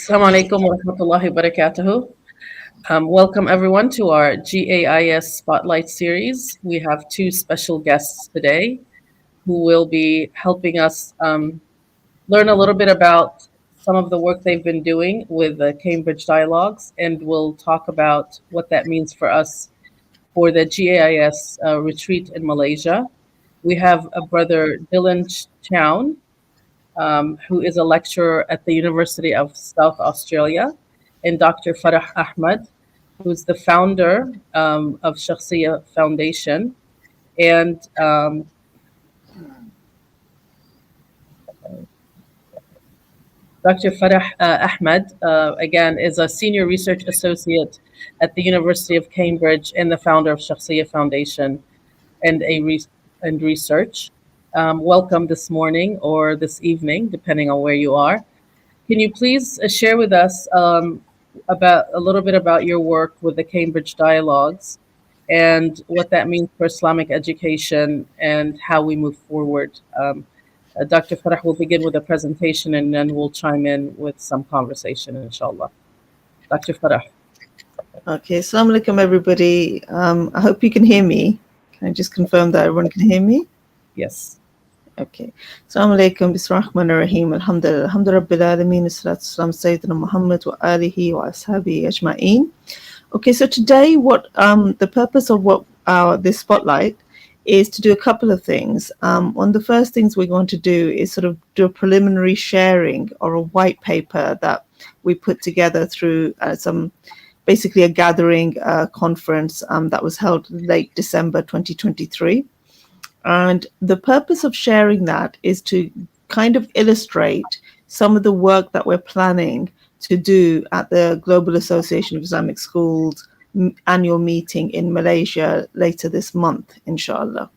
Assalamu alaikum wa rahmatullahi wa barakatuhu. Welcome everyone to our GAIS Spotlight series. We have two special guests today who will be helping us learn a little bit about some of the work they've been doing with the Cambridge Dialogues, and we'll talk about what that means for us for the GAIS retreat in Malaysia. We have a brother Dylan Chown, who is a lecturer at the University of South Australia, and Dr. Farah Ahmed, who's the founder of Shakhsiya Foundation. And Dr. Farah Ahmed, again, is a senior research associate at the University of Cambridge and the founder of Shakhsiya Foundation and research. Welcome this morning or this evening, depending on where you are. Can you please share with us about a little bit about your work with the Cambridge Dialogues and what that means for Islamic education and how we move forward? Dr. Farah will begin with a presentation and then we'll chime in with some conversation, inshallah. Dr. Farah. Okay, assalamu alaikum everybody. I hope you can hear me. Can I just confirm that everyone can hear me? Yes. Okay. Assalamu alaikum, bismillahir rahim, alhamdulillah, rabbil alameen, salatu salam sayyidina Muhammad wa alihi wa ashabihi ajma'een. Okay, so today the purpose of this spotlight is to do a couple of things. One of the first things we're going to do is sort of do a preliminary sharing or a white paper that we put together through basically a gathering conference that was held late December 2023. And the purpose of sharing that is to kind of illustrate some of the work that we're planning to do at the Global Association of Islamic Schools annual meeting in Malaysia later this month, inshallah.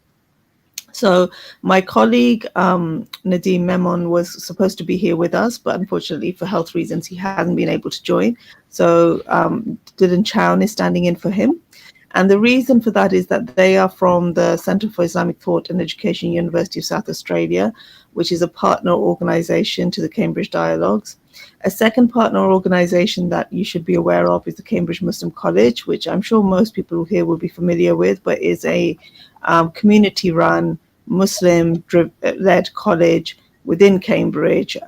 So my colleague, Nadeem Memon, was supposed to be here with us, but unfortunately for health reasons, he hasn't been able to join. So Dylan Chown is standing in for him. And the reason for that is that they are from the Centre for Islamic Thought and Education, University of South Australia, which is a partner organization to the Cambridge Dialogues. A second partner organization that you should be aware of is the Cambridge Muslim College, which I'm sure most people here will be familiar with, but is a community-run Muslim-led college within Cambridge.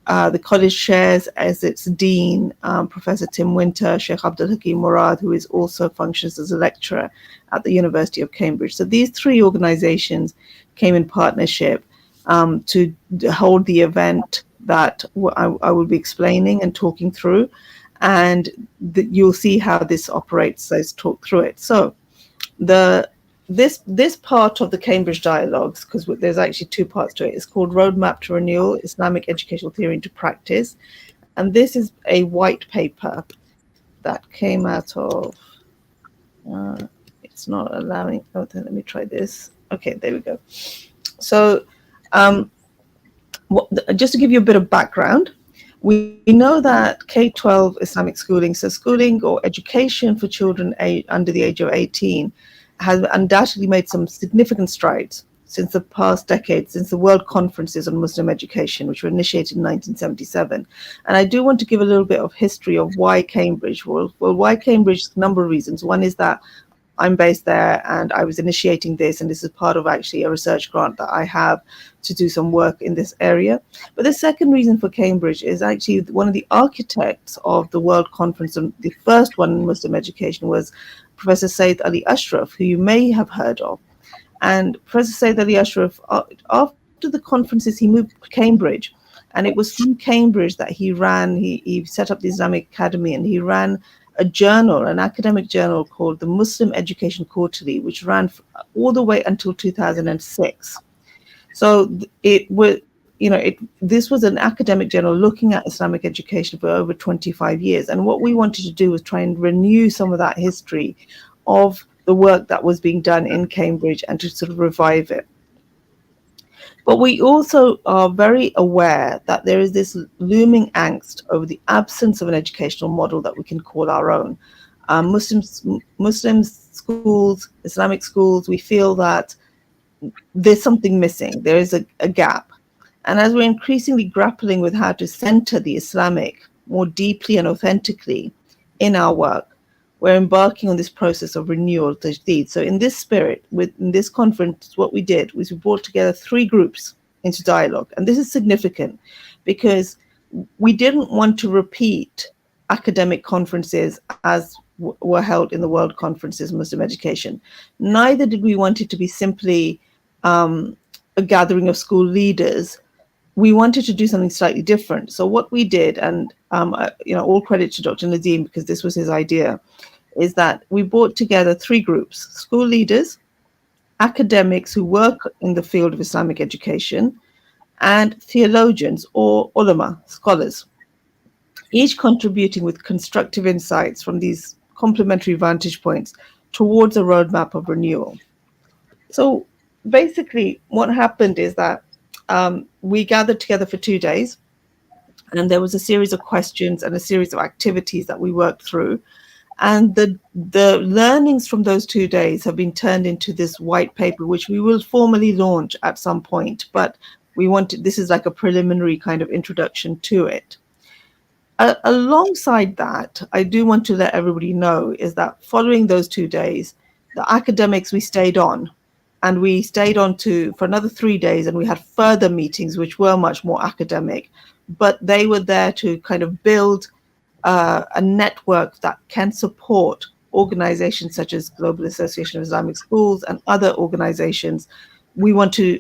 The college shares as its dean, Professor Tim Winter, Sheikh Abdul Hakim Murad, who is also functions as a lecturer at the University of Cambridge. So these three organizations came in partnership to hold the event that I will be explaining and talking through, and you'll see how this operates. Let's talk through it. So this part of the Cambridge Dialogues, because there's actually two parts to it, is called Roadmap to Renewal, Islamic Educational Theory into Practice. And this is a white paper that came out of, it's not allowing, let me try this. Okay, there we go. So just to give you a bit of background, we know that K-12 Islamic schooling, so schooling or education for children under the age of 18, has undoubtedly made some significant strides since the past decade, since the World Conferences on Muslim Education, which were initiated in 1977. And I do want to give a little bit of history of why Cambridge. Well, why Cambridge? A number of reasons. One is that I'm based there and I was initiating this, and this is part of actually a research grant that I have to do some work in this area. But the second reason for Cambridge is actually one of the architects of the World Conference, and the first one in Muslim education, was Professor Sayyid Ali Ashraf, who you may have heard of. And Professor Sayyid Ali Ashraf, after the conferences, he moved to Cambridge. And it was from Cambridge that he set up the Islamic Academy, and he ran a journal, an academic journal called the Muslim Education Quarterly, which ran all the way until 2006. So this was an academic journal looking at Islamic education for over 25 years. And what we wanted to do was try and renew some of that history of the work that was being done in Cambridge and to sort of revive it. But we also are very aware that there is this looming angst over the absence of an educational model that we can call our own. Muslim schools, Islamic schools, we feel that there's something missing. There is a gap. And as we're increasingly grappling with how to center the Islamic more deeply and authentically in our work, we're embarking on this process of renewal, tajdid. So in this spirit, in this conference, what we did was we brought together 3 groups into dialogue. And this is significant because we didn't want to repeat academic conferences as were held in the World Conferences on Muslim Education. Neither did we want it to be simply a gathering of school leaders. We wanted to do something slightly different. So what we did, and all credit to Dr. Nadeem because this was his idea, is that we brought together 3 groups: school leaders, academics who work in the field of Islamic education, and theologians or ulama, scholars, each contributing with constructive insights from these complementary vantage points towards a roadmap of renewal. So basically, what happened is that we gathered together for 2 days, and there was a series of questions and a series of activities that we worked through. And the learnings from those 2 days have been turned into this white paper, which we will formally launch at some point. But this is like a preliminary kind of introduction to it. Alongside that, I do want to let everybody know is that following those 2 days, the academics, we stayed on. And we stayed on for another 3 days, and we had further meetings, which were much more academic. But they were there to kind of build a network that can support organizations such as Global Association of Islamic Schools and other organizations. We want to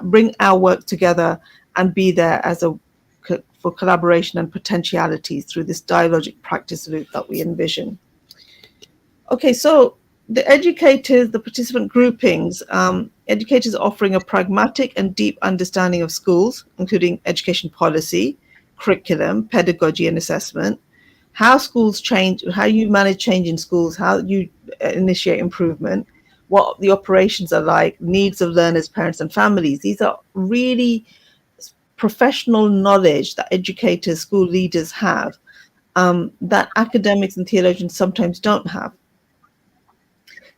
bring our work together and be there for collaboration and potentialities through this dialogic practice loop that we envision. Okay, so the educators, the participant groupings, educators offering a pragmatic and deep understanding of schools, including education policy, curriculum, pedagogy, and assessment, how schools change, how you manage change in schools, how you initiate improvement, what the operations are like, needs of learners, parents, and families. These are really professional knowledge that educators, school leaders have that academics and theologians sometimes don't have.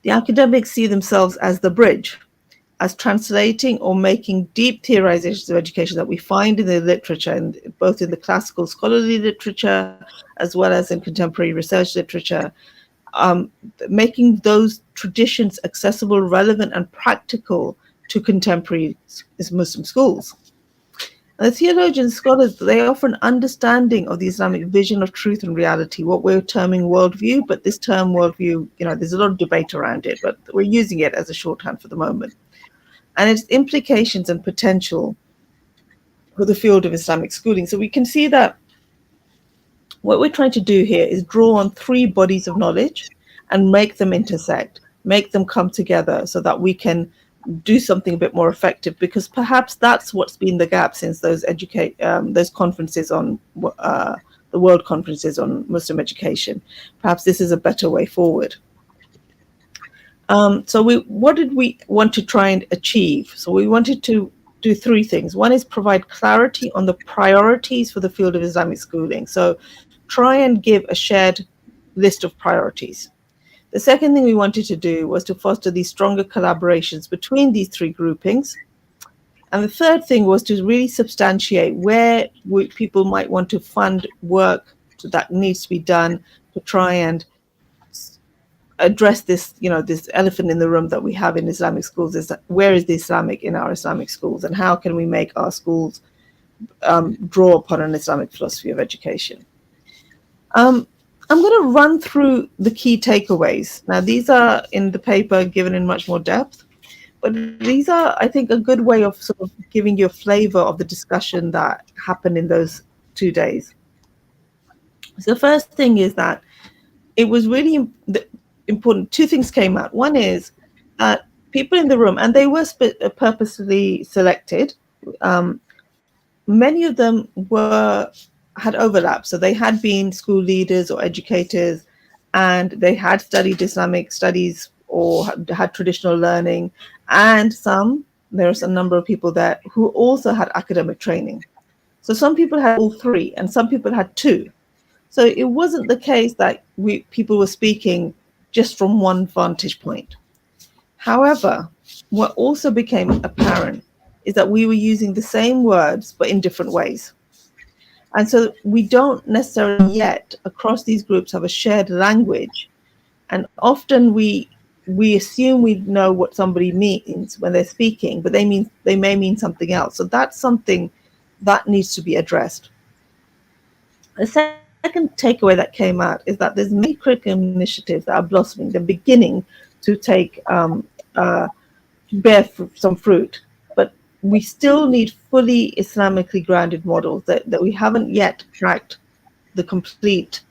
The academics see themselves as the bridge, as translating or making deep theorizations of education that we find in the literature, both in the classical scholarly literature as well as in contemporary research literature, making those traditions accessible, relevant, and practical to contemporary Muslim schools. And the theologians, scholars, they offer an understanding of the Islamic vision of truth and reality, what we're terming worldview. But this term worldview, there's a lot of debate around it, but we're using it as a shorthand for the moment. And its implications and potential for the field of Islamic schooling. So we can see that what we're trying to do here is draw on 3 bodies of knowledge and make them intersect, make them come together so that we can do something a bit more effective, because perhaps that's what's been the gap since those conferences on the World Conferences on Muslim Education. Perhaps this is a better way forward. So what did we want to try and achieve? So we wanted to do 3 things. One is provide clarity on the priorities for the field of Islamic schooling. So try and give a shared list of priorities. The second thing we wanted to do was to foster these stronger collaborations between these 3 groupings. And the third thing was to really substantiate where people might want to fund work that needs to be done to try and address this, this elephant in the room that we have in Islamic schools, is that where is the Islamic in our Islamic schools, and how can we make our schools draw upon an Islamic philosophy of education? I'm going to run through the key takeaways. Now, these are in the paper given in much more depth, but these are, I think, a good way of sort of giving you a flavor of the discussion that happened in those 2 days. So the first thing is that it was really important. 2 things came out. One is that people in the room, and they were purposely selected, many of them had overlap. So they had been school leaders or educators, and they had studied Islamic studies or had traditional learning. And there's a number of people there who also had academic training. So some people had all 3, and some people had 2. So it wasn't the case that people were speaking just from one vantage point. However, what also became apparent is that we were using the same words, but in different ways. And so we don't necessarily yet across these groups have a shared language. And often we assume we know what somebody means when they're speaking, but they may mean something else. So that's something that needs to be addressed. The second takeaway that came out is that there's many curriculum initiatives that are blossoming. They're beginning to take bear some fruit, but we still need fully Islamically grounded models that we haven't yet cracked the complete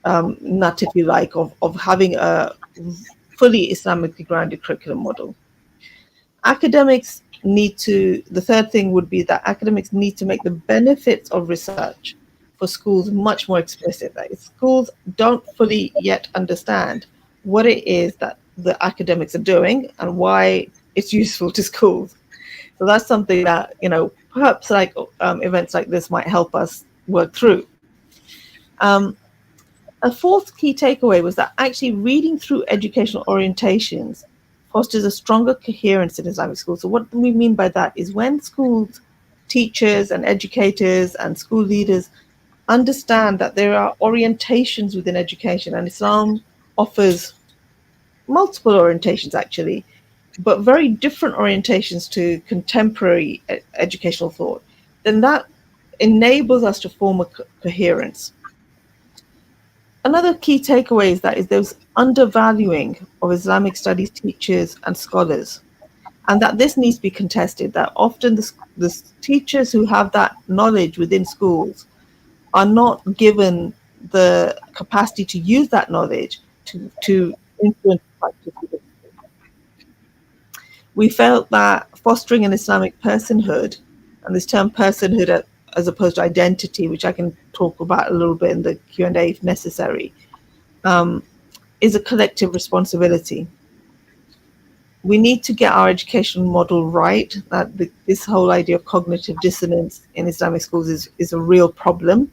nut, if you like, of having a fully Islamically grounded curriculum model. Academics need to, the third thing would be that academics need to make the benefits of research for schools much more explicit. That schools don't fully yet understand what it is that the academics are doing and why it's useful to schools. So that's something that, perhaps like events like this might help us work through. A fourth key takeaway was that actually reading through educational orientations fosters a stronger coherence in Islamic schools. So what we mean by that is when schools, teachers and educators and school leaders understand that there are orientations within education, and Islam offers multiple orientations actually, but very different orientations to contemporary educational thought, then that enables us to form a coherence. Another key takeaway is that there's undervaluing of Islamic studies teachers and scholars, and that this needs to be contested, that often the teachers who have that knowledge within schools are not given the capacity to use that knowledge to influence practice. We felt that fostering an Islamic personhood, and this term personhood as opposed to identity, which I can talk about a little bit in the Q&A if necessary, is a collective responsibility. We need to get our education model right. That this whole idea of cognitive dissonance in Islamic schools is a real problem,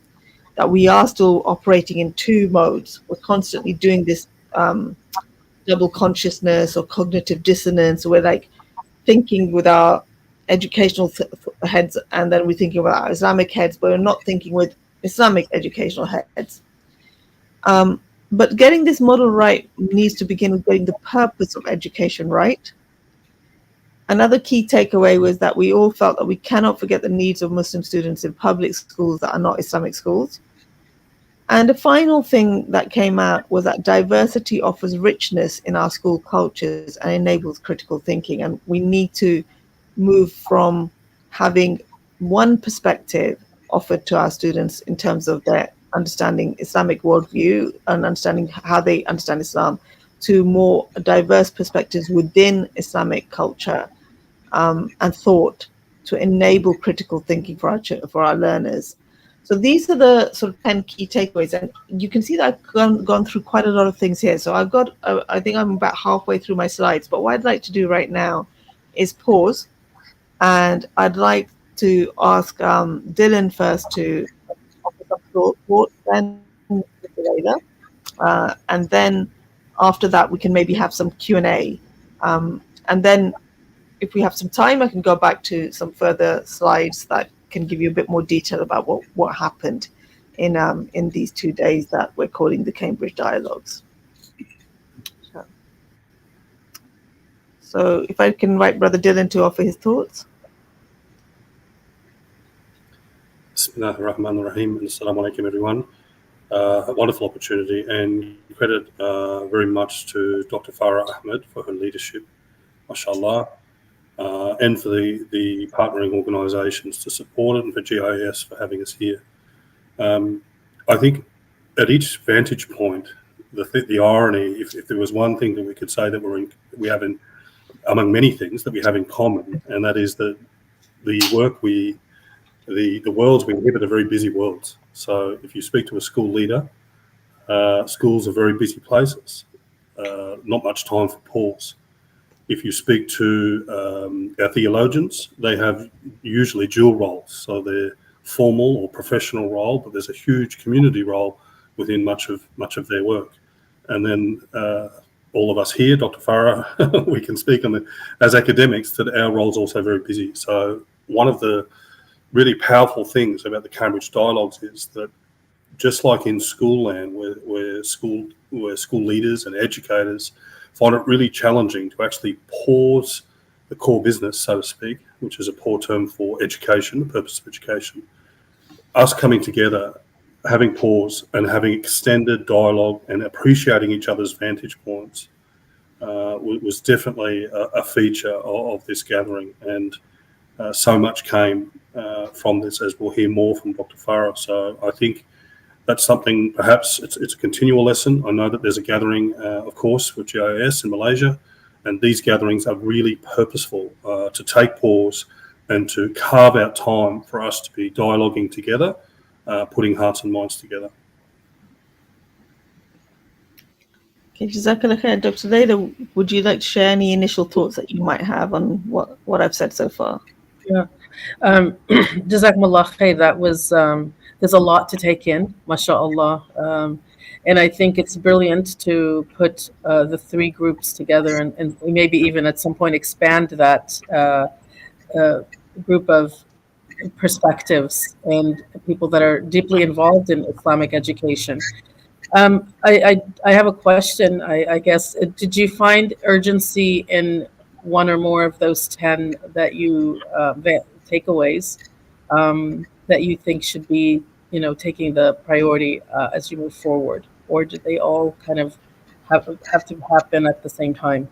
that we are still operating in two modes. We're constantly doing this double consciousness or cognitive dissonance. We're like thinking with our educational heads, and then we're thinking with our Islamic heads, but we're not thinking with Islamic educational heads. But getting this model right needs to begin with getting the purpose of education right. Another key takeaway was that we all felt that we cannot forget the needs of Muslim students in public schools that are not Islamic schools. And the final thing that came out was that diversity offers richness in our school cultures and enables critical thinking. And we need to move from having one perspective offered to our students in terms of their understanding Islamic worldview and understanding how they understand Islam, to more diverse perspectives within Islamic culture and thought, to enable critical thinking for our learners. So these are the sort of 10 key takeaways, and you can see that I've gone through quite a lot of things here. So I've got, I think I'm about halfway through my slides, but what I'd like to do right now is pause, and I'd like to ask Dylan first to offer some thoughts, then and then after that we can maybe have some Q&A, and then if we have some time, I can go back to some further slides that can give you a bit more detail about what happened in these 2 days that we're calling the Cambridge Dialogues. So if I can invite Brother Dylan to offer his thoughts. Bismillahir Rahmanir Rahim, and Assalamu alaikum everyone. A wonderful opportunity, and credit very much to Dr. Farah Ahmed for her leadership, mashallah, and for the partnering organisations to support it, and for GIS for having us here. I think at each vantage point, the irony, if there was one thing that we could say that we have in, among many things that we have in common, and that is that the worlds we inhabit are very busy worlds. So if you speak to a school leader, schools are very busy places, not much time for pause. If you speak to our theologians, they have usually dual roles. So they're formal or professional role, but there's a huge community role within much of their work. And then all of us here, Dr. Farah, we can speak as academics that our role's also very busy. So one of the really powerful things about the Cambridge Dialogues is that just like in school land, where school leaders and educators find it really challenging to actually pause the core business, so to speak, which is a poor term for education, the purpose of education, us coming together, having pause and having extended dialogue and appreciating each other's vantage points was definitely a feature of this gathering. And so much came from this, as we'll hear more from Dr. Farah. So I think that's something, perhaps it's a continual lesson. I know that there's a gathering, of course, with GAIS in Malaysia, and these gatherings are really purposeful to take pause and to carve out time for us to be dialoguing together, putting hearts and minds together. Okay, Jazakallah khair. Dr. Layla, would you like to share any initial thoughts that you might have on what I've said so far? Yeah. Jazakumullah khair. That was, there's a lot to take in, mashallah. And I think it's brilliant to put the three groups together and maybe even at some point expand that group of perspectives and people that are deeply involved in Islamic education. I have a question, I guess. Did you find urgency in one or more of those 10 that you takeaways that you think should be, taking the priority as you move forward, or did they all kind of have to happen at the same time?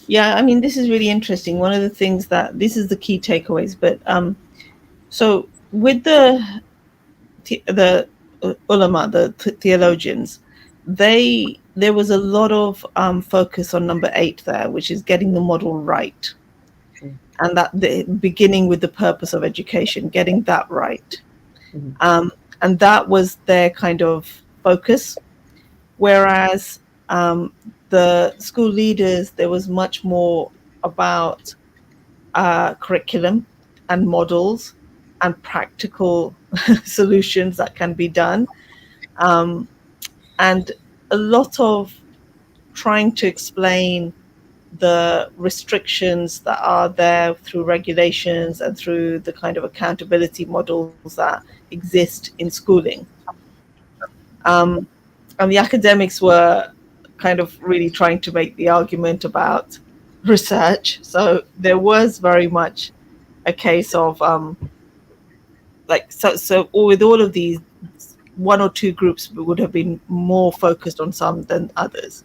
Yeah, I mean, this is really interesting. One of the things this is the key takeaways, but so with the ulama, the theologians, there was a lot of focus on number 8 there, which is getting the model right, and that beginning with the purpose of education, getting that right, and that was their kind of focus. Whereas the school leaders, there was much more about curriculum and models and practical solutions that can be done, and a lot of trying to explain the restrictions that are there through regulations and through the kind of accountability models that exist in schooling. And the academics were kind of really trying to make the argument about research. So there was very much a case of so with all of these, one or two groups would have been more focused on some than others.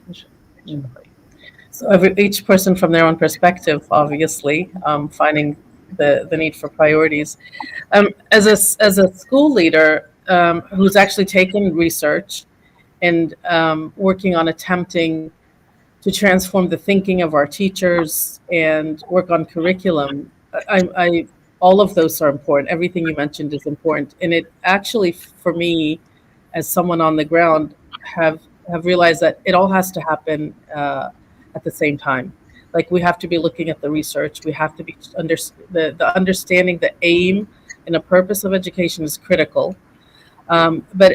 So each person from their own perspective, obviously, finding the need for priorities. As a school leader who's actually taken research and working on attempting to transform the thinking of our teachers and work on curriculum, I all of those are important. Everything you mentioned is important, and it actually, for me, as someone on the ground, have realized that it all has to happen at the same time. Like, we have to be looking at the research. We have to be the understanding the aim and the purpose of education is critical. But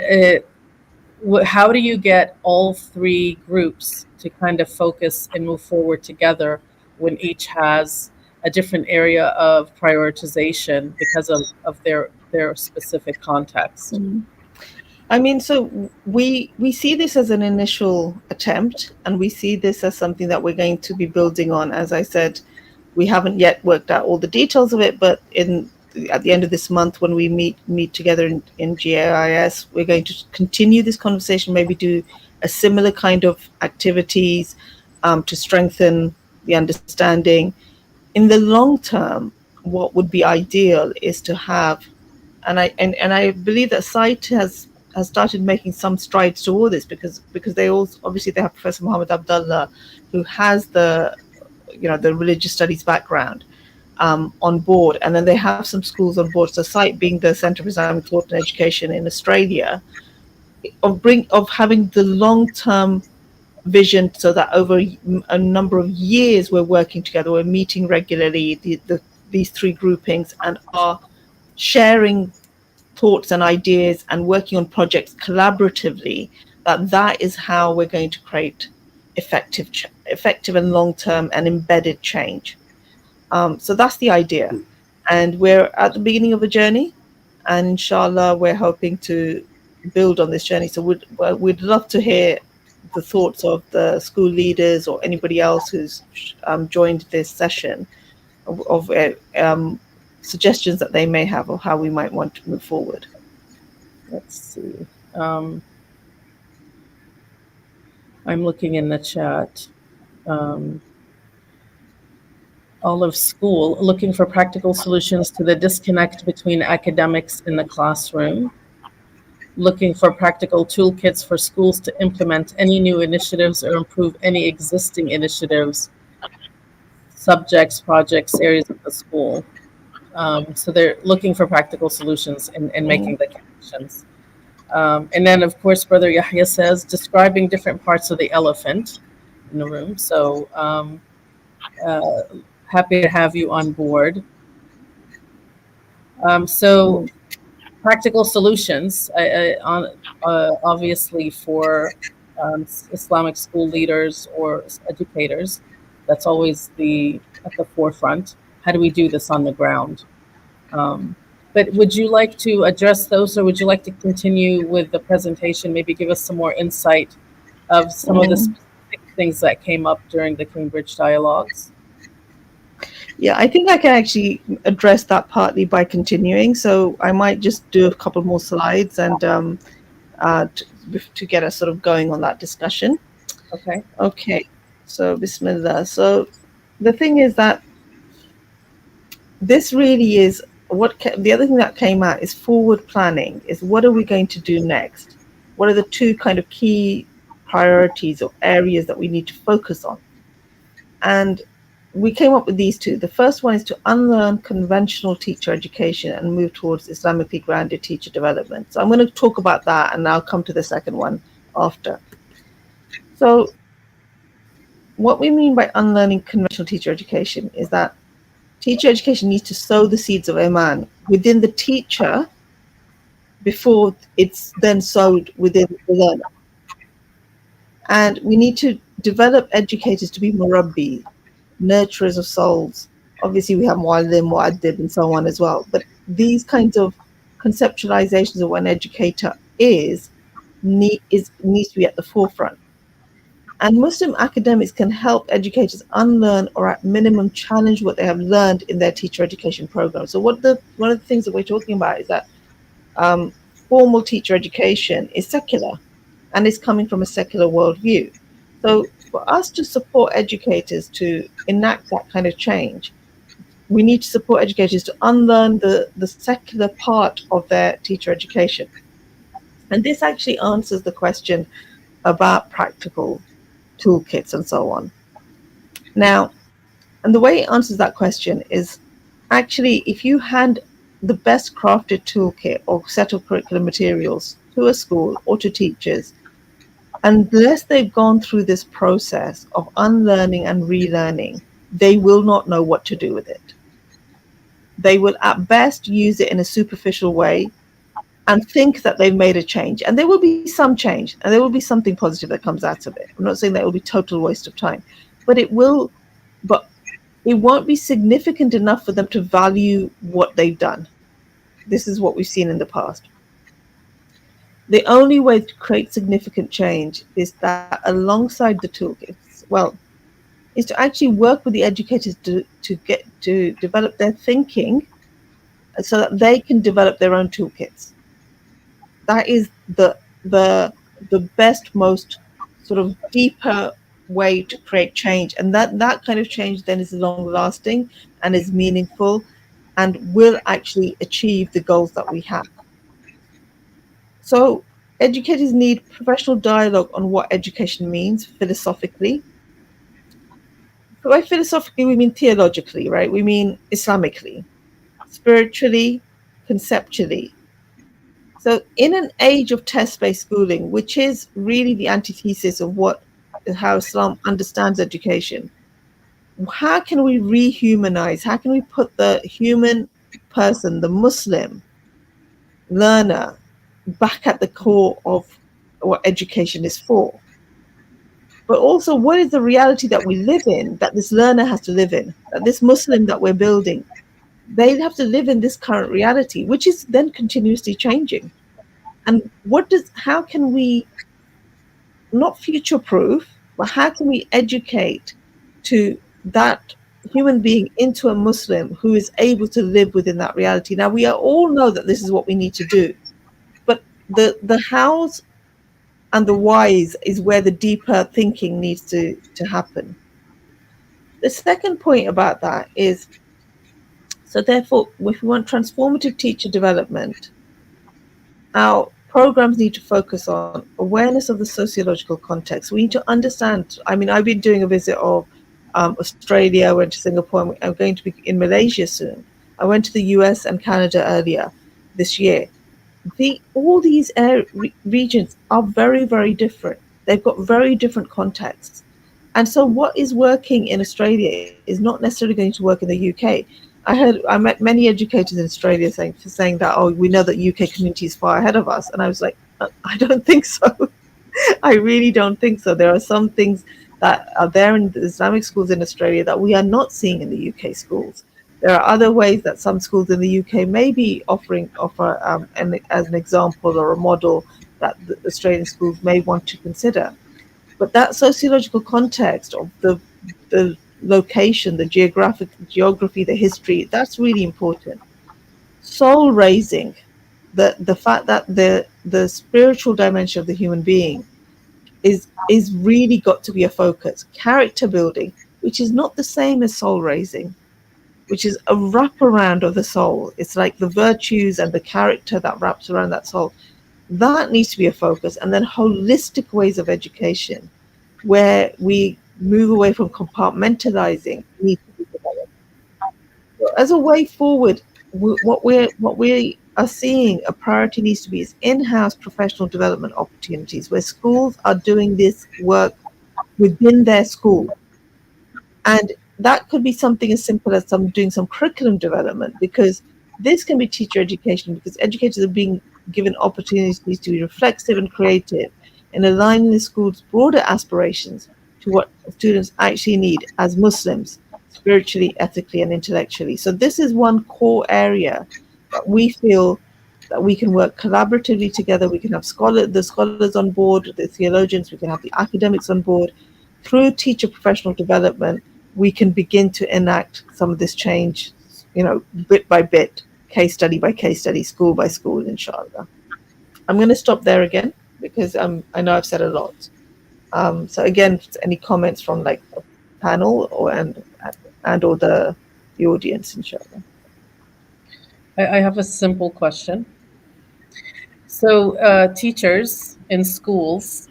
how do you get all three groups to kind of focus and move forward together when each has a different area of prioritization because of their specific context? I mean, so we see this as an initial attempt, and we see this as something that we're going to be building on. As I said, we haven't yet worked out all the details of it, but at the end of this month, when we meet together in GAIS, we're going to continue this conversation, maybe do a similar kind of activities to strengthen the understanding. In the long term, what would be ideal is to have, and I believe that SITE has started making some strides toward this, because they also, obviously they have Professor Muhammad Abdullah, who has the religious studies background on board, and then they have some schools on board. So SITE, being the Centre for Islamic Thought and Education in Australia, of having the long-term vision, so that over a number of years we're working together, we're meeting regularly, these three groupings, and are sharing thoughts and ideas and working on projects collaboratively. That is how we're going to create effective and long-term and embedded change. So that's the idea. And we're at the beginning of a journey, and inshallah, we're hoping to build on this journey. So we'd love to hear the thoughts of the school leaders or anybody else who's joined this session of suggestions that they may have of how we might want to move forward. Let's see. I'm looking in the chat. Olive School, looking for practical solutions to the disconnect between academics in the classroom. Looking for practical toolkits for schools to implement any new initiatives or improve any existing initiatives, subjects, projects, areas of the school. So they're looking for practical solutions and making the connections. And then, of course, Brother Yahya says, describing different parts of the elephant in the room. So happy to have you on board. So practical solutions, obviously for Islamic school leaders or educators, that's always at the forefront. How do we do this on the ground? But would you like to address those, or would you like to continue with the presentation? Maybe give us some more insight of some of the specific things that came up during the Cambridge dialogues. Yeah, I think I can actually address that partly by continuing. So I might just do a couple more slides and to get us sort of going on that discussion. Okay. Okay. So Bismillah. So the thing is that this really is the other thing that came out is forward planning. Is what are we going to do next? What are the two kind of key priorities or areas that we need to focus on? And we came up with these two. The first one is to unlearn conventional teacher education and move towards Islamically grounded teacher development. So I'm going to talk about that, and I'll come to the second one after. So what we mean by unlearning conventional teacher education is that teacher education needs to sow the seeds of Iman within the teacher before it's then sowed within the learner. And we need to develop educators to be murabbi, nurturers of souls. Obviously, we have muallim, muaddib, and so on as well. But these kinds of conceptualizations of what an educator needs to be at the forefront. And Muslim academics can help educators unlearn or at minimum challenge what they have learned in their teacher education program. So one of the things that we're talking about is that formal teacher education is secular and is coming from a secular worldview. So for us to support educators to enact that kind of change, we need to support educators to unlearn the secular part of their teacher education. And this actually answers the question about practical toolkits and so on. Now, and the way it answers that question is actually if you hand the best crafted toolkit or set of curriculum materials to a school or to teachers, unless they've gone through this process of unlearning and relearning, they will not know what to do with it. They will at best use it in a superficial way and think that they've made a change. And there will be some change and there will be something positive that comes out of it. I'm not saying that it will be total waste of time, but it won't be significant enough for them to value what they've done. This is what we've seen in the past. The only way to create significant change is that alongside the toolkits, is to actually work with the educators to develop their thinking so that they can develop their own toolkits. That is the best, most sort of deeper way to create change. And that kind of change then is long lasting and is meaningful and will actually achieve the goals that we have. So educators need professional dialogue on what education means philosophically. By philosophically, we mean theologically, right? We mean Islamically, spiritually, conceptually. So in an age of test-based schooling, which is really the antithesis of how Islam understands education, how can we rehumanize? How can we put the human person, the Muslim learner, back at the core of what education is for? But also, what is the reality that we live in, that this learner has to live in, that this Muslim that we're building, they have to live in this current reality, which is then continuously changing. And how can we not future proof, but how can we educate to that human being into a Muslim who is able to live within that reality? Now, we all know that this is what we need to do, but the hows and the whys is where the deeper thinking needs to happen. The second point about that is, so therefore, if we want transformative teacher development, our programs need to focus on awareness of the sociological context. We need to understand. I mean, I've been doing a visit of Australia, I went to Singapore, and I'm going to be in Malaysia soon. I went to the US and Canada earlier this year. All these regions are very, very different. They've got very different contexts. And so what is working in Australia is not necessarily going to work in the UK. I met many educators in Australia saying that, oh, we know that UK community is far ahead of us. And I was like, I don't think so. I really don't think so. There are some things that are there in the Islamic schools in Australia that we are not seeing in the UK schools. There are other ways that some schools in the UK may be offer as an example or a model that the Australian schools may want to consider. But that sociological context of the location, the geography, the history, that's really important. Soul raising, the fact that the spiritual dimension of the human being is really got to be a focus. Character building, which is not the same as soul raising, which is a wraparound of the soul. It's like the virtues and the character that wraps around that soul. That needs to be a focus. And then holistic ways of education, where we move away from compartmentalizing, need to be developed. So as a way forward, what we are seeing a priority needs to be is in-house professional development opportunities, where schools are doing this work within their school. And that could be something as simple as doing some curriculum development, because this can be teacher education, because educators are being given opportunities to be reflexive and creative in aligning the school's broader aspirations to what students actually need as Muslims, spiritually, ethically, and intellectually. So this is one core area that we feel that we can work collaboratively together. We can have the scholars on board, the theologians, we can have the academics on board. Through teacher professional development, we can begin to enact some of this change, bit by bit, case study by case study, school by school, inshallah. I'm going to stop there again, because I know I've said a lot. So again, any comments from like a panel or the audience, inshallah. I have a simple question. So teachers in schools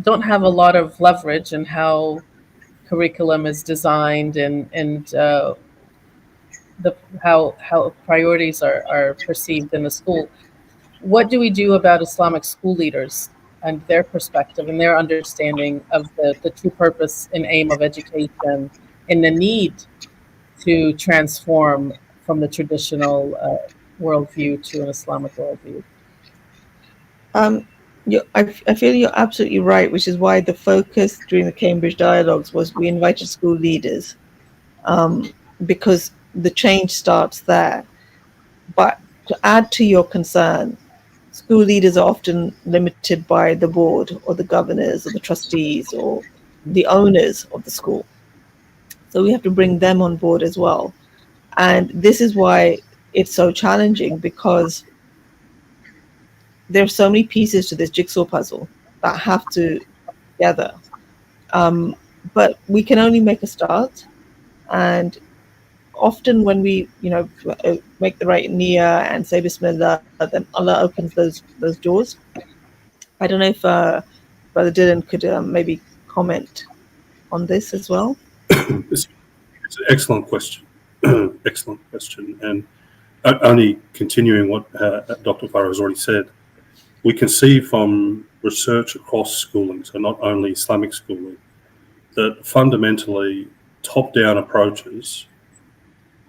don't have a lot of leverage in how curriculum is designed and how priorities are perceived in the school. What do we do about Islamic school leaders and their perspective and their understanding of the true purpose and aim of education and the need to transform from the traditional worldview to an Islamic worldview? I feel you're absolutely right, which is why the focus during the Cambridge Dialogues was we invited school leaders, because the change starts there. But to add to your concern, school leaders are often limited by the board or the governors or the trustees or the owners of the school. So we have to bring them on board as well. And this is why it's so challenging, because there are so many pieces to this jigsaw puzzle that have to together. But we can only make a start. And often when we, make the right niyyah and say Bismillah, then Allah opens those doors. I don't know if Brother Dylan could maybe comment on this as well. It's an excellent question. Excellent question. And only continuing what Dr. Farah has already said, we can see from research across schooling, so not only Islamic schooling, that fundamentally top-down approaches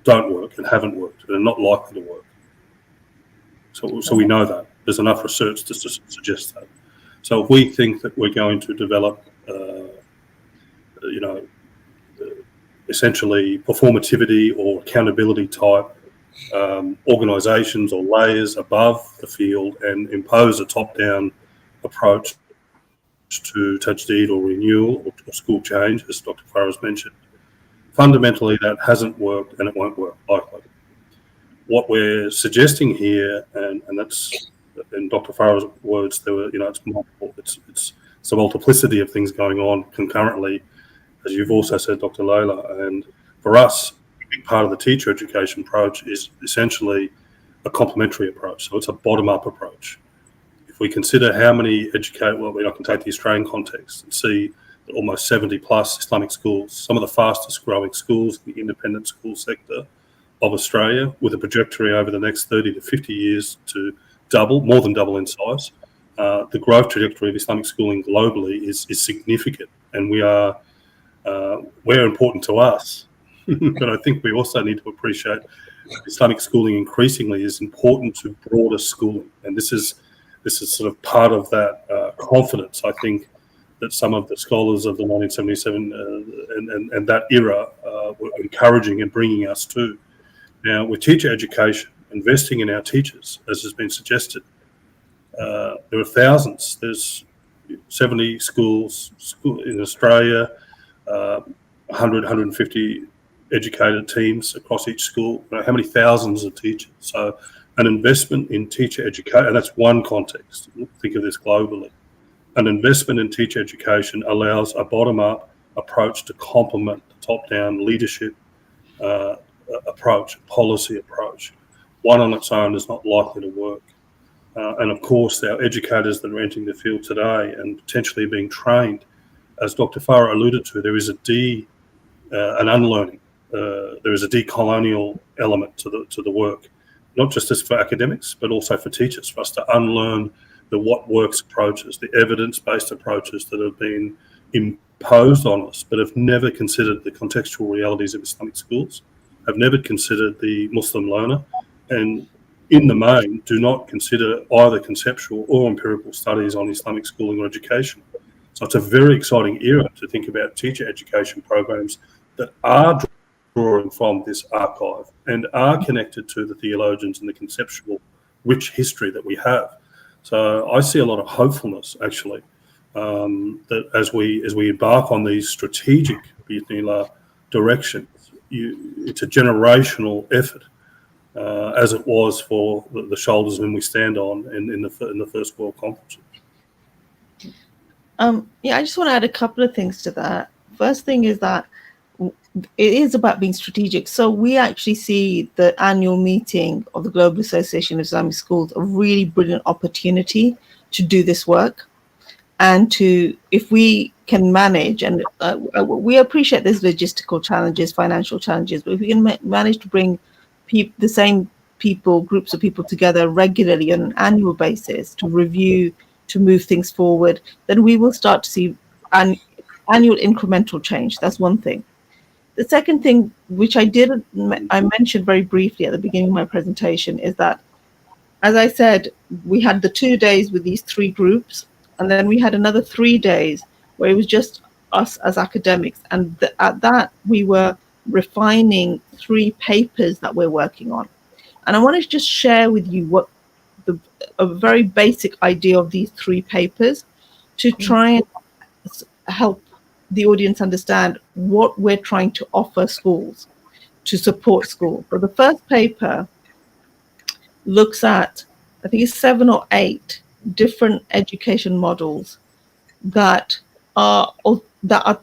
don't work and haven't worked and are not likely to work. So we know that. There's enough research to suggest that. So if we think that we're going to develop, essentially performativity or accountability type organisations or layers above the field and impose a top-down approach to tajdeed or renewal or school change, as Dr. Farah has mentioned. Fundamentally, that hasn't worked and it won't work likely. What we're suggesting here, and that's in Dr. Farah's words, there were, it's multiple, it's a multiplicity of things going on concurrently, as you've also said, Dr. Layla. And for us, a big part of the teacher education approach is essentially a complementary approach. So it's a bottom-up approach. If we consider how many I can take the Australian context and see that almost 70 plus Islamic schools, some of the fastest growing schools in the independent school sector of Australia, with a trajectory over the next 30 to 50 years to more than double in size. The growth trajectory of Islamic schooling globally is significant, and we're important to us. But I think we also need to appreciate Islamic schooling increasingly is important to broader schooling, and this is sort of part of that confidence, I think, that some of the scholars of the 1977 and that era were encouraging and bringing us to. Now, with teacher education, investing in our teachers, as has been suggested, there are thousands. There's 70 schools in Australia, 100, 150 educated teams across each school. How many thousands of teachers? So an investment in teacher education, and that's one context. Think of this globally. An investment in teacher education allows a bottom-up approach to complement the top-down leadership approach, policy approach. One on its own is not likely to work. And of course, our educators that are entering the field today and potentially being trained, as Dr. Farah alluded to, there is an unlearning. There is a decolonial element to the work, not just as for academics, but also for teachers, for us to unlearn the what works approaches, the evidence-based approaches that have been imposed on us, but have never considered the contextual realities of Islamic schools, have never considered the Muslim learner, and in the main do not consider either conceptual or empirical studies on Islamic schooling or education. So it's a very exciting era to think about teacher education programs that are drawing from this archive and are connected to the theologians and the conceptual rich history that we have. So I see a lot of hopefulness, actually, that as we embark on these strategic directions, it's a generational effort, as it was for the shoulders when we stand on in the First World Conference. I just want to add a couple of things to that. First thing is that it is about being strategic. So we actually see the annual meeting of the Global Association of Islamic Schools a really brilliant opportunity to do this work, and if we can manage, and we appreciate there's logistical challenges, financial challenges, but if we can manage to bring the same groups of people together regularly on an annual basis to review, to move things forward, then we will start to see an annual incremental change. That's one thing. The second thing, which I mentioned very briefly at the beginning of my presentation, is that, as I said, we had the 2 days with these 3 groups, and then we had another 3 days where it was just us as academics. And at that, we were refining 3 papers that we're working on. And I want to just share with you a very basic idea of these 3 papers to try and help the audience understand what we're trying to offer schools to support schools. So the first paper looks at, I think it's 7 or 8 different education models that are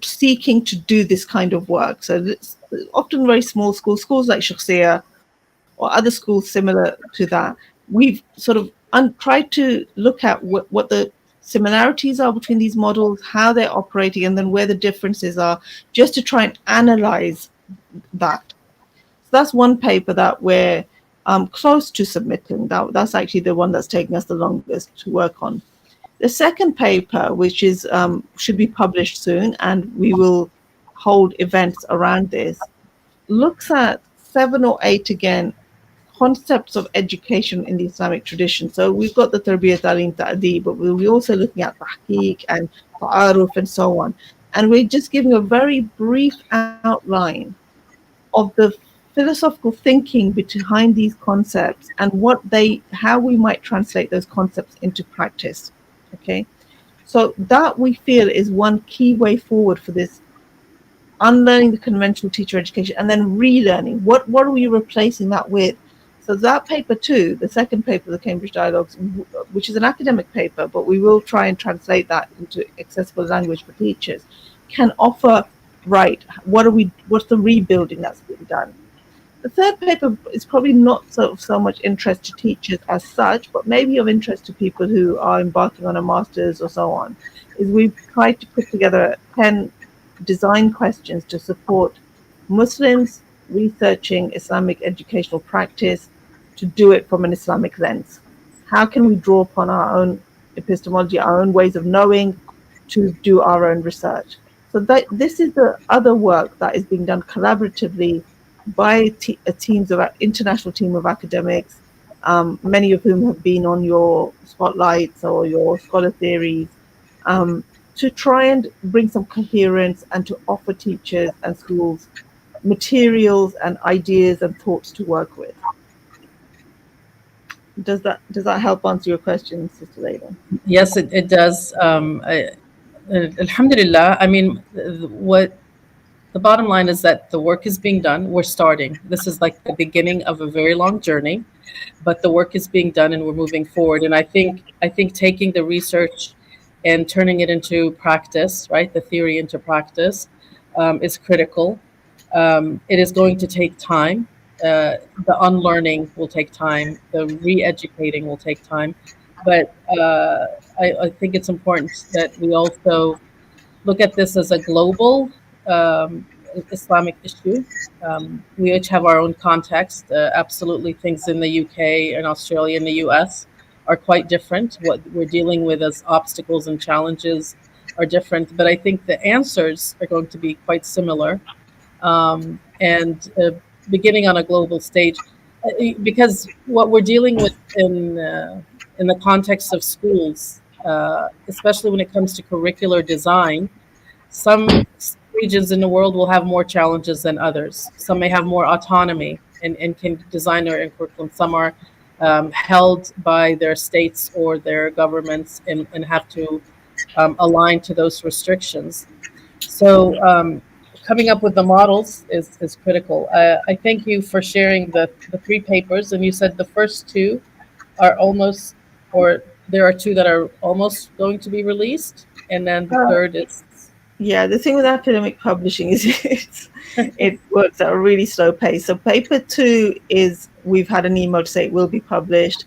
seeking to do this kind of work. So it's often very small schools like Shakhsiya or other schools similar to that. We've sort of tried to look at what the similarities are between these models, how they're operating, and then where the differences are, just to try and analyze that. So that's one paper that we're close to submitting. That's actually the one that's taking us the longest to work on. The second paper, which is should be published soon, and we will hold events around this, looks at 7 or 8 again concepts of education in the Islamic tradition. So we've got the Tarbiyat Talim Ta'deeb, but we'll be also looking at Tahqiq and Ta'aruf and so on. And we're just giving a very brief outline of the philosophical thinking behind these concepts and how we might translate those concepts into practice. Okay, so that we feel is one key way forward for this unlearning the conventional teacher education and then relearning. What are we replacing that with? So that paper too, the second paper, the Cambridge Dialogues, which is an academic paper, but we will try and translate that into accessible language for teachers, can offer, right, what's the rebuilding that's being done? The third paper is probably not so much interest to teachers as such, but maybe of interest to people who are embarking on a master's or so on, is we've tried to put together 10 design questions to support Muslims researching Islamic educational practice to do it from an Islamic lens. How can we draw upon our own epistemology, our own ways of knowing, to do our own research? So this is the other work that is being done collaboratively by international team of academics, many of whom have been on your spotlights or your scholar theories, to try and bring some coherence and to offer teachers and schools materials and ideas and thoughts to work with. Does that help answer your question, Sister Leila? Yes, it does. Alhamdulillah. I mean, what the bottom line is that the work is being done. We're starting. This is like the beginning of a very long journey, but the work is being done and we're moving forward. And I think taking the research and turning it into practice, right, the theory into practice, is critical. It is going to take time. The unlearning will take time. The re-educating will take time. But I think it's important that we also look at this as a global Islamic issue. We each have our own context. Absolutely, things in the UK and Australia and the US are quite different. What we're dealing with as obstacles and challenges are different. But I think the answers are going to be quite similar. And beginning on a global stage, because what we're dealing with in the context of schools, especially when it comes to curricular design, some regions in the world will have more challenges than others. Some may have more autonomy and can design their curriculum. Some are held by their states or their governments and have to align to those restrictions. So coming up with the models is critical. I thank you for sharing the 3 papers, and you said the first 2 are almost, or there are 2 that are almost going to be released, and then the third is. Yeah, the thing with academic publishing is it works at a really slow pace. So paper 2 is, we've had an email to say it will be published.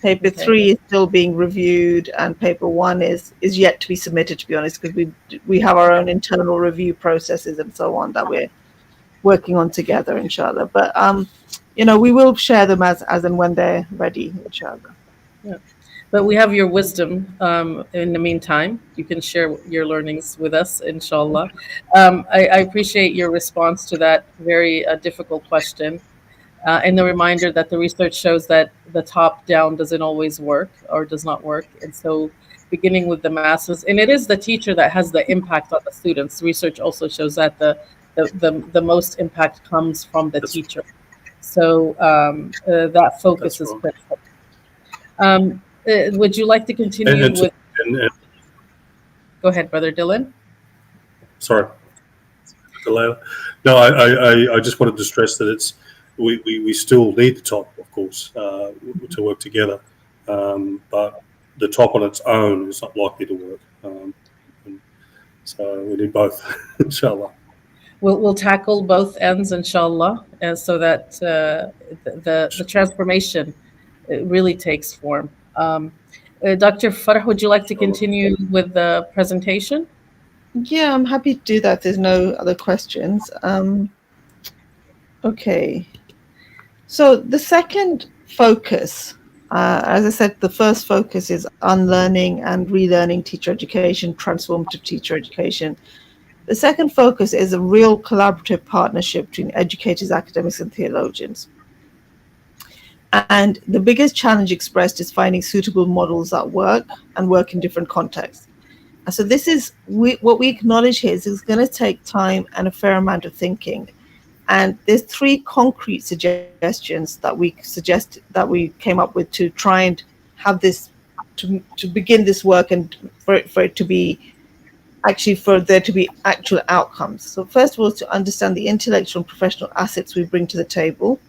Paper 3 is still being reviewed, and paper 1 is yet to be submitted, to be honest, because we have our own internal review processes and so on that we're working on together, inshallah. But we will share them as and when they're ready, inshallah. Yeah. But we have your wisdom in the meantime. You can share your learnings with us, inshallah. I appreciate your response to that very difficult question. And the reminder that the research shows that the top down doesn't always work or does not work. And so beginning with the masses, and it is the teacher that has the impact on the students. Research also shows that the most impact comes from the teacher. So that focus is critical. Would you like to continue with? Go ahead, Brother Dylan. Sorry. No, I just wanted to stress that we still need the top, of course, to work together. But the top on its own is not likely to work. So we need both, inshallah. We'll tackle both ends, inshallah, so that the transformation really takes form. Dr. Farah, would you like to continue with the presentation? Yeah, I'm happy to do that. There's no other questions. Okay. So the second focus, as I said, the first focus is unlearning and relearning teacher education, transformative teacher education. The second focus is a real collaborative partnership between educators, academics, and theologians. And the biggest challenge expressed is finding suitable models that work and work in different contexts. And so this is what we acknowledge here is it's going to take time and a fair amount of thinking. And there's 3 concrete suggestions that we came up with to try and have this, to begin this work, and for it to be actually, for there to be actual outcomes. So first of all, to understand the intellectual and professional assets we bring to the table,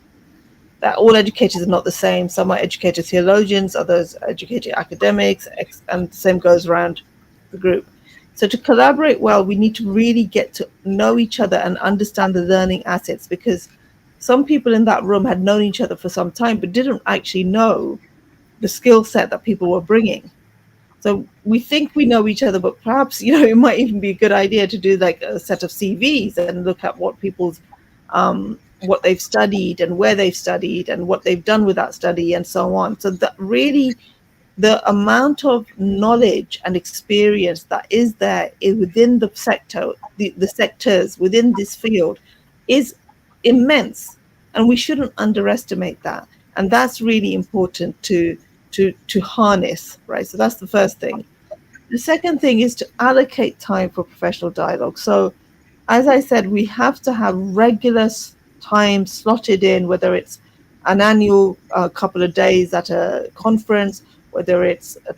that all educators are not the same. Some are educated theologians, others are educated academics, and the same goes around the group. So to collaborate well, we need to really get to know each other and understand the learning assets, because some people in that room had known each other for some time, but didn't actually know the skill set that people were bringing. So we think we know each other, but perhaps, it might even be a good idea to do like a set of CVs and look at what people's, what they've studied and where they've studied and what they've done with that study and so on. So that really, the amount of knowledge and experience that is there within the sector, the sectors within this field, is immense, and we shouldn't underestimate that. And that's really important to harness, right? So that's the first thing. The second thing is to allocate time for professional dialogue. So as I said, we have to have regular time slotted in, whether it's an annual couple of days at a conference, whether it's a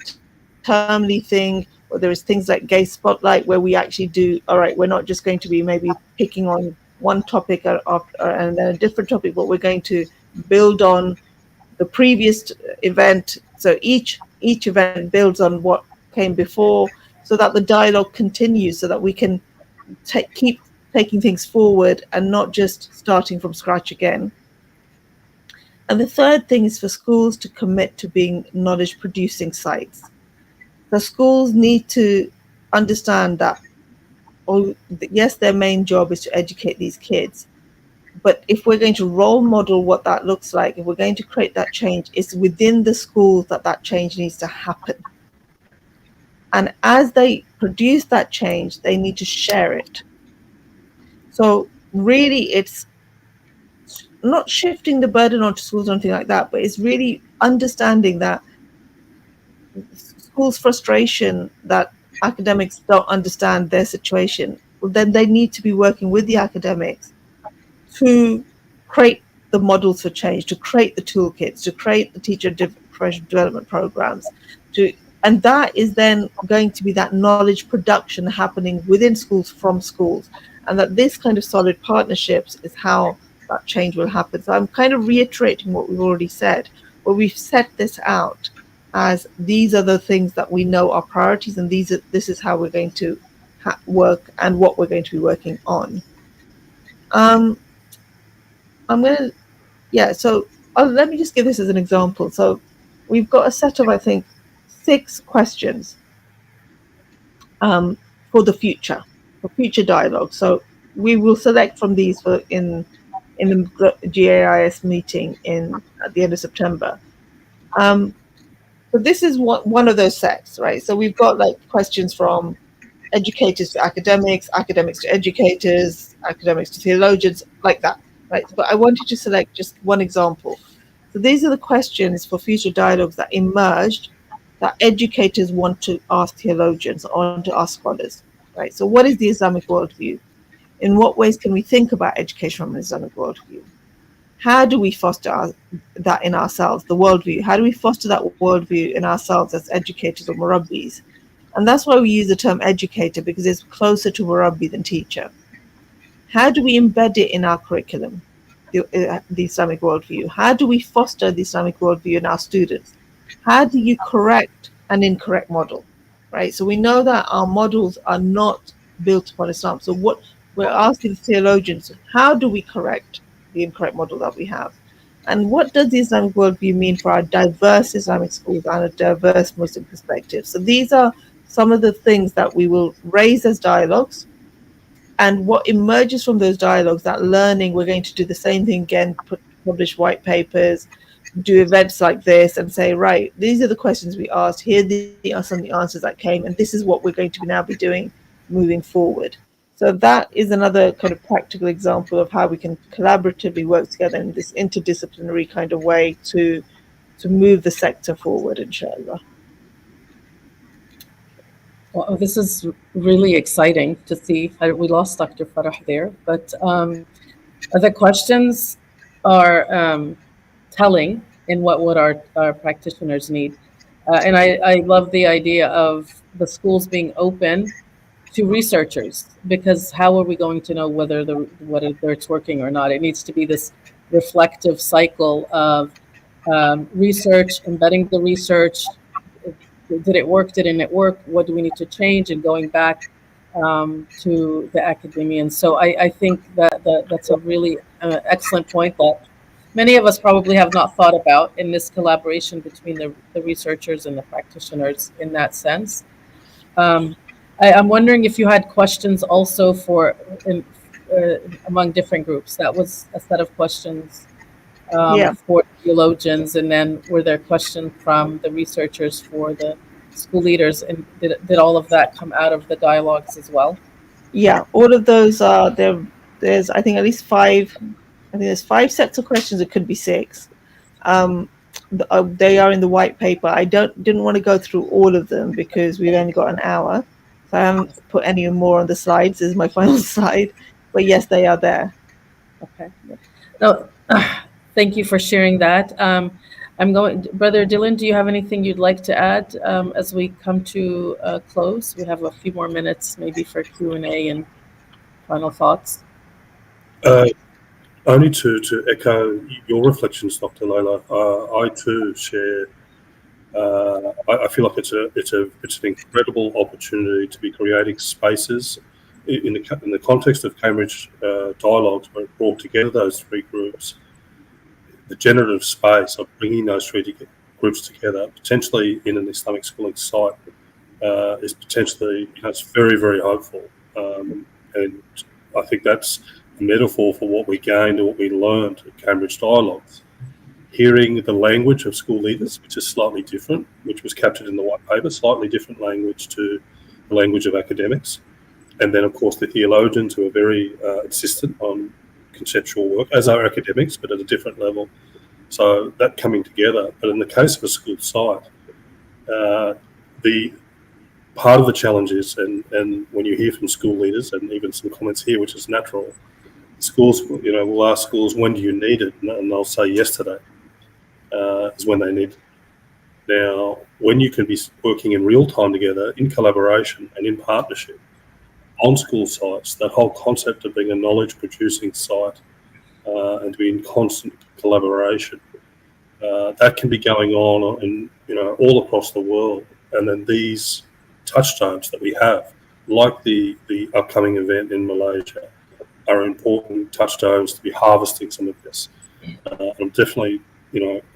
termly thing, whether it's things like GAIS.Spotlight, where we actually do, all right, we're not just going to be maybe picking on one topic and then a different topic, but we're going to build on the previous event. So each event builds on what came before, so that the dialogue continues, so that we can keep taking things forward and not just starting from scratch again. And the third thing is for schools to commit to being knowledge producing sites. The schools need to understand that, yes, their main job is to educate these kids, but if we're going to role model what that looks like, if we're going to create that change, it's within the schools that change needs to happen. And as they produce that change, they need to share it. So really, it's not shifting the burden onto schools or anything like that, but it's really understanding that schools' frustration that academics don't understand their situation, well, then they need to be working with the academics to create the models for change, to create the toolkits, to create the teacher professional development programs, and that is then going to be that knowledge production happening within schools, from schools, and that this kind of solid partnerships is how that change will happen. So I'm kind of reiterating what we've already said, where we've set this out as these are the things that we know are priorities, and this is how we're going to work and what we're going to be working on. So let me just give this as an example. So we've got a set of, I think, 6 questions for the future dialogue. So we will select from these in the GAIS meeting at the end of September. So this is one of those sets, right? So we've got like questions from educators to academics, academics to educators, academics to theologians, like that, right? But I wanted to select just one example. So these are the questions for future dialogues that emerged that educators want to ask theologians, or want to ask scholars, right? So what is the Islamic worldview? In what ways can we think about education from an Islamic worldview? How do we foster that in ourselves, the worldview? How do we foster that worldview in ourselves as educators or murabbis? And that's why we use the term educator, because it's closer to murabbi than teacher. How do we embed it in our curriculum, the Islamic worldview? How do we foster the Islamic worldview in our students? How do you correct an incorrect model, right? So we know that our models are not built upon Islam. So what we're asking theologians, how do we correct the incorrect model that we have? And what does the Islamic worldview mean for our diverse Islamic schools and a diverse Muslim perspective? So these are some of the things that we will raise as dialogues. And what emerges from those dialogues, that learning, we're going to do the same thing again, publish white papers, do events like this, and say, right, these are the questions we asked, here are some of the answers that came, and this is what we're going to now be doing moving forward. So that is another kind of practical example of how we can collaboratively work together in this interdisciplinary kind of way to move the sector forward, inshallah. Well, this is really exciting to see. We lost Dr. Farah there, but The questions are telling in what would our practitioners need. And I love the idea of the schools being open to researchers, because how are we going to know whether it's working or not? It needs to be this reflective cycle of research, embedding the research. Did it work? Didn't it work? What do we need to change? And going back to the academia. And so I think that's a really excellent point that many of us probably have not thought about in this collaboration between the researchers and the practitioners in that sense. Um, I'm wondering if you had questions also in, among different groups. That was a set of questions Yeah. for theologians, and then were there questions from the researchers for the school leaders, and did all of that come out of the dialogues as well? Yeah, all of those are there. There's, I think, at least five. I think there's 5 sets of questions. It could be 6. They are in the white paper. I didn't want to go through all of them because we've only got an hour, so I haven't put any more on the slides. This is my final slide, but yes, they are there. Okay. No, thank you for sharing that. Brother Dylan, do you have anything you'd like to add as we come to a close? We have a few more minutes maybe for Q&A and final thoughts. Only to echo your reflections, Dr. Layla. I too share. I feel like it's an incredible opportunity to be creating spaces in the context of Cambridge dialogues, where it brought together those 3 groups. The generative space of bringing those 3 groups together, potentially in an Islamic schooling site, is potentially, it's very, very hopeful. And I think that's a metaphor for what we gained and what we learned at Cambridge Dialogues. Hearing the language of school leaders, which is slightly different, which was captured in the white paper, slightly different language to the language of academics. And then, of course, the theologians, who are very insistent on conceptual work, as are academics, but at a different level. So that coming together. But in the case of a school site, the part of the challenge is, and when you hear from school leaders, and even some comments here, which is natural, schools, we'll ask schools, when do you need it? And they'll say yesterday is when they need it. Now, when you can be working in real time together, in collaboration and in partnership on school sites, that whole concept of being a knowledge producing site and to be in constant collaboration, that can be going on in, all across the world. And then these touchstones that we have, like the upcoming event in Malaysia, are important touchstones to be harvesting some of this. I'm definitely,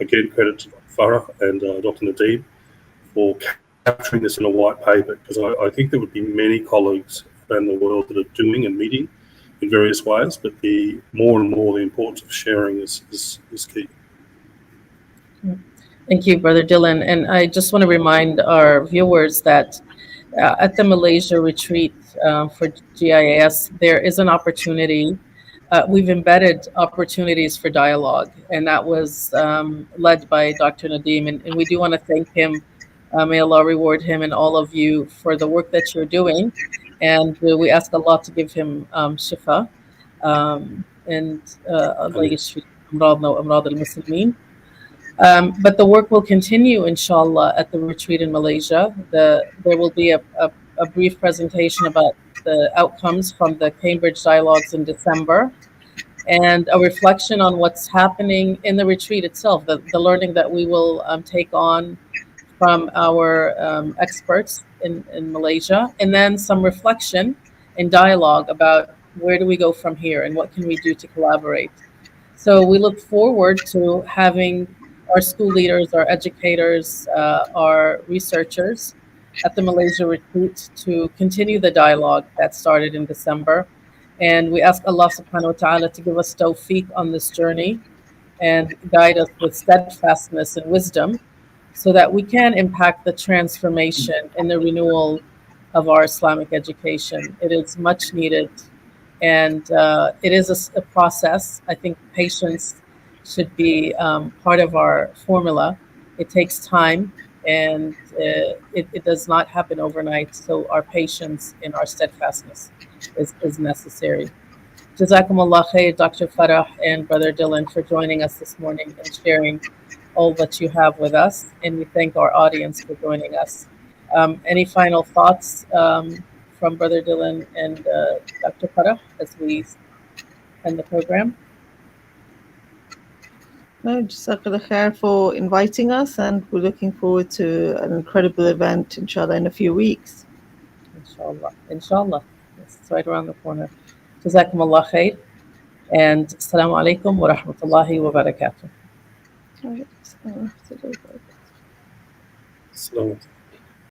again, credit to Farah and Dr. Nadeem for capturing this in a white paper, because I think there would be many colleagues around the world that are doing and meeting in various ways, but the more and more the importance of sharing is key. Thank you, Brother Dylan. And I just want to remind our viewers that at the Malaysia retreat for GIAS, there is an opportunity. We've embedded opportunities for dialogue, and that was led by Dr. Nadeem. And we do want to thank him. May Allah reward him and all of you for the work that you're doing. And we ask Allah to give him shifa and Allah yashfi amradna wa amrad al-muslimin. But the work will continue, inshallah, at the retreat in Malaysia. There will be a brief presentation about the outcomes from the Cambridge Dialogues in December, and a reflection on what's happening in the retreat itself, the learning that we will take on from our experts in Malaysia, and then some reflection and dialogue about where do we go from here and what can we do to collaborate. So we look forward to having our school leaders, our educators, our researchers at the Malaysia retreat to continue the dialogue that started in December. And we ask Allah subhanahu wa ta'ala to give us tawfiq on this journey and guide us with steadfastness and wisdom so that we can impact the transformation and the renewal of our Islamic education. It is much needed, and it is a process. I think patience should be part of our formula. It takes time, and it does not happen overnight. So our patience and our steadfastness is necessary. Jazakumullah khair, Dr. Farah and Brother Dylan, for joining us this morning and sharing all that you have with us. And we thank our audience for joining us. Any final thoughts from Brother Dylan and Dr. Farah as we end the program? No, Jazakallah khair for inviting us, and we're looking forward to an incredible event, inshallah, in a few weeks. Inshallah. Inshallah. It's right around the corner. Jazakumullah khair. And assalamu alaikum wa rahmatullahi wa barakatuh. All right. Assalamu alaikum.